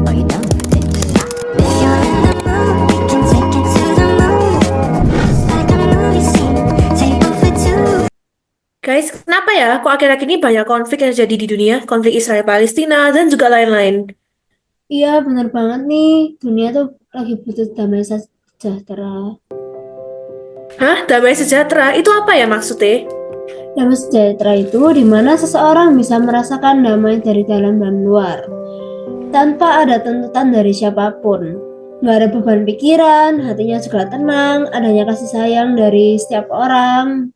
Are you down with it? If you're in the mood, we can take it to the moon. Just like a movie scene, table for two. Guys, kenapa ya kok akhir-akhir ini banyak konflik yang terjadi di dunia? Konflik Israel-Palestina dan juga lain-lain. Iya, bener banget nih. Dunia tuh lagi butuh damai sejahtera. Hah? Damai sejahtera? Itu apa ya maksudnya? Damai sejahtera itu di mana seseorang bisa merasakan damai dari dalam dan luar, tanpa ada tuntutan dari siapapun. Nggak ada beban pikiran, hatinya juga tenang, adanya kasih sayang dari setiap orang.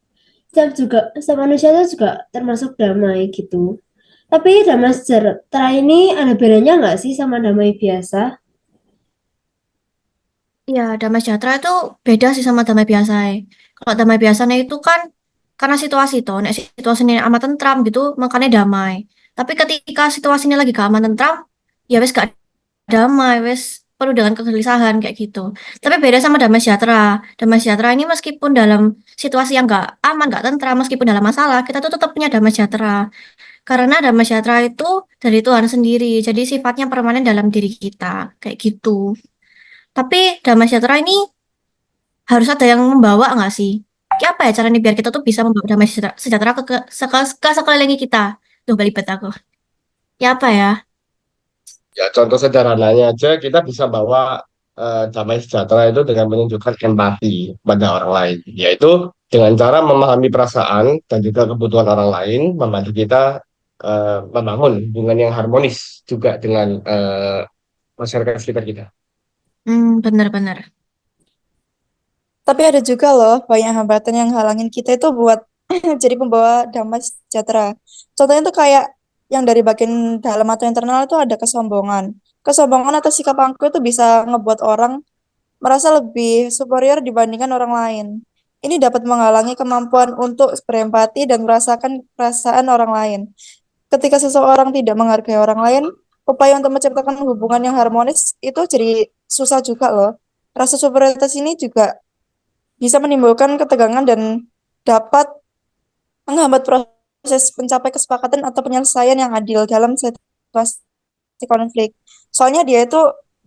Setiap manusia itu juga termasuk damai gitu. Tapi damai sejahtera ini ada bedanya nggak sih sama damai biasa? Ya, damai sejahtera itu beda sih sama damai biasa. Kalau damai biasanya itu kan karena situasi toh, nek situasinya amat tentram gitu, makanya damai. Tapi ketika situasinya lagi gak aman tentram, ya wes gak damai, wes penuh dengan kegelisahan kayak gitu. Tapi beda sama damai sejahtera. Damai sejahtera ini meskipun dalam situasi yang gak aman, gak tentram, meskipun dalam masalah, kita tuh tetap punya damai sejahtera. Karena damai sejahtera itu dari Tuhan sendiri, jadi sifatnya permanen dalam diri kita, kayak gitu. Tapi damai sejahtera ini harus ada yang membawa nggak sih? Kayak apa ya caranya biar kita tuh bisa membawa damai sejahtera ke sekeliling kita? Tuh belibet aku. Ya apa ya? Ya, contoh sederhananya aja kita bisa bawa damai sejahtera itu dengan menunjukkan empati pada orang lain, yaitu dengan cara memahami perasaan dan juga kebutuhan orang lain, membantu kita membangun hubungan yang harmonis juga dengan masyarakat sekitar kita. Benar-benar. Tapi ada juga loh banyak hambatan yang halangin kita itu buat jadi pembawa damai sejahtera. Contohnya tuh kayak yang dari bagian dalam atau internal itu ada kesombongan. Kesombongan atau sikap angkuh itu bisa ngebuat orang merasa lebih superior dibandingkan orang lain. Ini dapat menghalangi kemampuan untuk berempati dan merasakan perasaan orang lain. Ketika seseorang tidak menghargai orang lain, upaya untuk menciptakan hubungan yang harmonis itu jadi susah juga loh. Rasa superioritas ini juga bisa menimbulkan ketegangan dan dapat menghambat proses mencapai kesepakatan atau penyelesaian yang adil dalam situasi konflik. Soalnya dia itu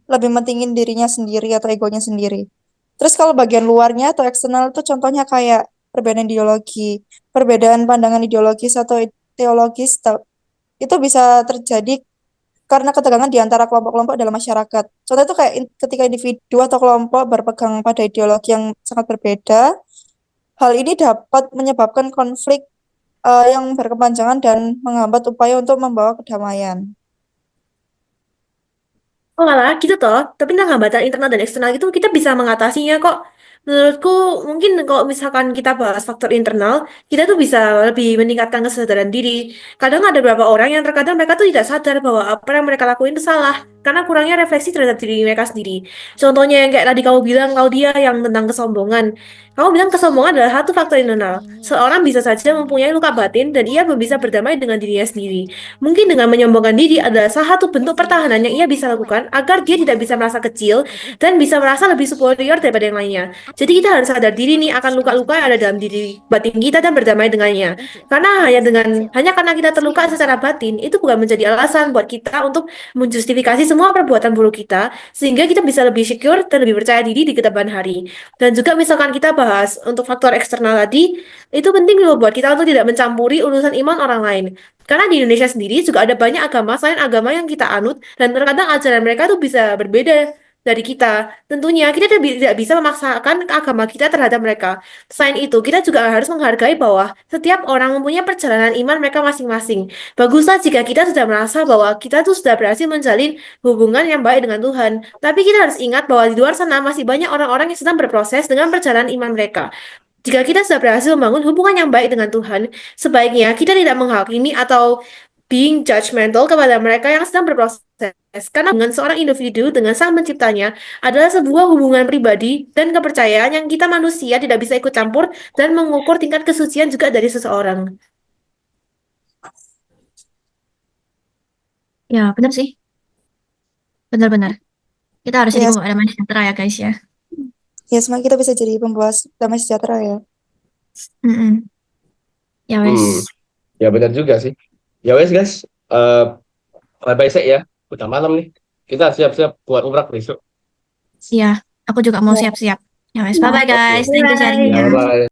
lebih mentingin dirinya sendiri atau egonya sendiri. Terus kalau bagian luarnya atau eksternal itu contohnya kayak perbedaan ideologi, perbedaan pandangan ideologis atau teologis itu bisa terjadi karena ketegangan di antara kelompok-kelompok dalam masyarakat. Contoh itu kayak ketika individu atau kelompok berpegang pada ideologi yang sangat berbeda, hal ini dapat menyebabkan konflik yang berkepanjangan dan menghambat upaya untuk membawa kedamaian. Oh malah gitu toh, tapi tentang hambatan internal dan eksternal itu kita bisa mengatasinya kok. Menurutku mungkin kalau misalkan kita bahas faktor internal, kita tuh bisa lebih meningkatkan kesadaran diri. Kadang ada beberapa orang yang terkadang mereka tuh tidak sadar bahwa apa yang mereka lakuin itu salah. Karena kurangnya refleksi terhadap diri mereka sendiri. Contohnya yang kayak tadi kamu bilang, kalau dia yang tentang kesombongan. Kamu bilang kesombongan adalah satu faktor internal. Seorang bisa saja mempunyai luka batin dan ia belum bisa berdamai dengan dirinya sendiri. Mungkin dengan menyombongkan diri adalah salah satu bentuk pertahanan yang ia bisa lakukan agar dia tidak bisa merasa kecil dan bisa merasa lebih superior daripada yang lainnya. Jadi kita harus sadar diri nih akan luka-luka yang ada dalam diri batin kita dan berdamai dengannya. Karena hanya karena kita terluka secara batin itu bukan menjadi alasan buat kita untuk menjustifikasi semua perbuatan buruk kita sehingga kita bisa lebih secure dan lebih percaya diri di kedepan hari. Dan juga misalkan kita bahas untuk faktor eksternal tadi, itu penting loh buat kita untuk tidak mencampuri urusan iman orang lain. Karena di Indonesia sendiri juga ada banyak agama selain agama yang kita anut dan terkadang ajaran mereka tuh bisa berbeda dari kita. Tentunya kita tidak bisa memaksakan agama kita terhadap mereka. Selain itu, kita juga harus menghargai bahwa setiap orang mempunyai perjalanan iman mereka masing-masing. Baguslah jika kita sudah merasa bahwa kita tuh sudah berhasil menjalin hubungan yang baik dengan Tuhan. Tapi kita harus ingat bahwa di luar sana masih banyak orang-orang yang sedang berproses dengan perjalanan iman mereka. Jika kita sudah berhasil membangun hubungan yang baik dengan Tuhan, sebaiknya kita tidak menghakimi atau being judgmental kepada mereka yang sedang berproses. Karena dengan seorang individu dengan sang penciptanya adalah sebuah hubungan pribadi dan kepercayaan yang kita manusia tidak bisa ikut campur dan mengukur tingkat kesucian juga dari seseorang. Ya benar sih. Benar-benar. Kita harus jadi Ya, pembawa damai sejahtera ya guys ya. ya semoga kita bisa jadi pembawa damai sejahtera ya. Mm-mm. Ya Hmm, wes. ya benar juga sih. Ya wes guys, bye-bye sih ya. Udah malam nih. kita siap-siap buat umrah besok. Iya, aku juga mau Ya. siap-siap. Ya wes, bye-bye guys. Thank you Bye. sharingnya. Ya, bye.